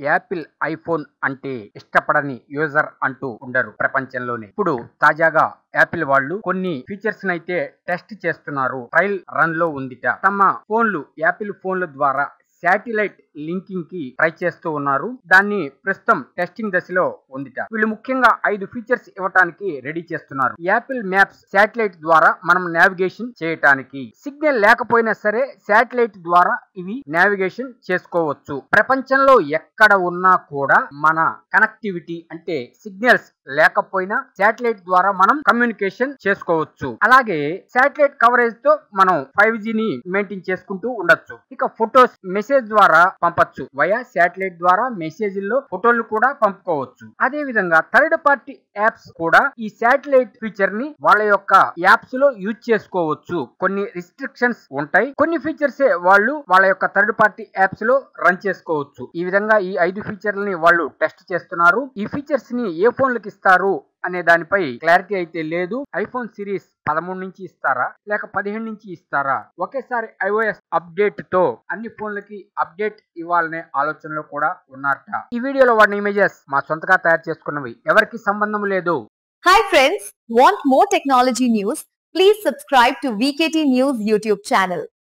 Apple iPhone అంటే ఇష్టపడని user అంటూ ఉండరు ప్రపంచంలోనే. ఇప్పుడు తాజాగా యాపిల్ వాళ్ళు కొన్ని ఫీచర్స్ నైతే టెస్ట్ చేస్తున్నారు. ట్రయల్ రన్ లో ఉందిట. తమ ఫోన్లు యాపిల్ ఫోన్ల ద్వారా శాటిలైట్ లింకింగ్ కి ట్రై చేస్తూ ఉన్నారు. దాన్ని ప్రస్తుతం టెస్టింగ్ దశలో ఉందిట. వీళ్ళు ముఖ్యంగా 5 ఫీచర్స్ ఇవ్వటానికి రెడీ చేస్తున్నారు. యాపిల్ మ్యాప్స్ శాటిలైట్ ద్వారా మనం నావిగేషన్ చేయటానికి, సిగ్నల్ లేకపోయినా సరే శాటిలైట్ ద్వారా ఇవి నావిగేషన్ చేసుకోవచ్చు. ప్రపంచంలో ఎక్కడ ఉన్నా కూడా మన కనెక్టివిటీ అంటే సిగ్నల్స్ లేకపోయినా శాటిలైట్ ద్వారా మనం కమ్యూనికేషన్ చేసుకోవచ్చు. అలాగే శాటిలైట్ కవరేజ్ తో మనం 5G ని మెయింటైన్ చేసుకుంటూ ఉండొచ్చు. ఇక ఫొటోస్ మెసేజ్ ద్వారా పంపొచ్చు. వయా శాటిలైట్ ద్వారా మెసేజ్ల్లో ఫోటోలు కూడా పంపుకోవచ్చు. అదే విధంగా థర్డ్ పార్టీ యాప్స్ కూడా ఈ శాటిలైట్ ఫీచర్ ని వాళ్ళ యొక్క యాప్స్ లో యూజ్ చేసుకోవచ్చు. కొన్ని రిస్ట్రిక్షన్స్ ఉంటాయి. కొన్ని ఫీచర్స్ వాళ్ళు వాళ్ళ యొక్క థర్డ్ పార్టీ యాప్స్ లో రన్ చేసుకోవచ్చు. ఈ విధంగా ఈ 5 ఫీచర్లని వాళ్ళు టెస్ట్ చేస్తున్నారు. ఈ ఫీచర్స్ ని ఏ ఫోన్లకి ఇస్తారు అనే దానిపై క్లారిటీ అయితే లేదు. ఐఫోన్ సిరీస్ 13 నుంచి ఇస్తారా లేక 15 నుంచి ఇస్తారా? ఒకేసారి iOS అప్డేట్ తో అన్ని ఫోన్లకి అప్డేట్ ఇవ్వాలనే ఆలోచనలో కూడా ఉన్నారట. ఈ వీడియోలో వాడిన ఇమేజెస్ మా సొంతగా తయారు చేసుకున్నవి, ఎవరికి సంబంధం లేదు. Hi friends, want more technology news? Please subscribe to VKT News YouTube channel.